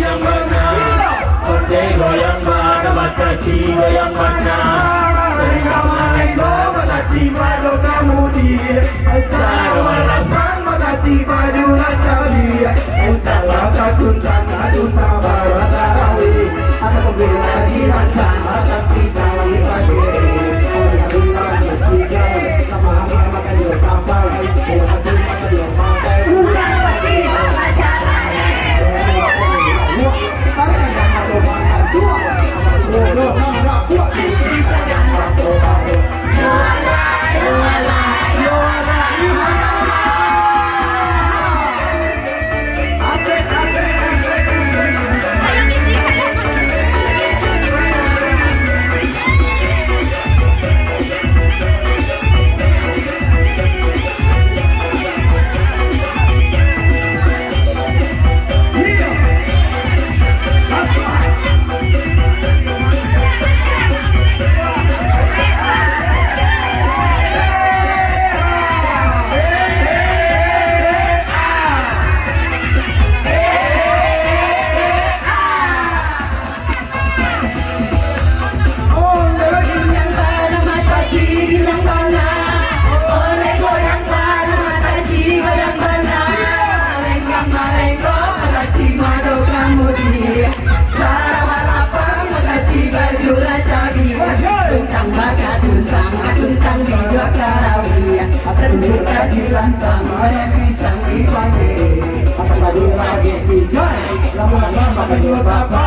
yang mana? Onde goyang mana, mataci goyang mana? Mereka malenggo, mataci mado kamu dia. Sarang malapang, mataci baju lacari. Untang laka tuntang aduntang bawa tarawi. Ada pembela di lantang, atas pisang di pagi. Orang bilang berciga, sama makan makan di kapal. Orang makan di makan. Ulang lagi apa caranya? Sekarang yang ada mana dua? Sepuluh mana dua? Bisa yang waktu baru. Yola, yola, yola, yola. Asik, asik, asik, asik. Lantang, pisang di pagi. Apa tadi lagi sih? Lama-lama makan juga apa?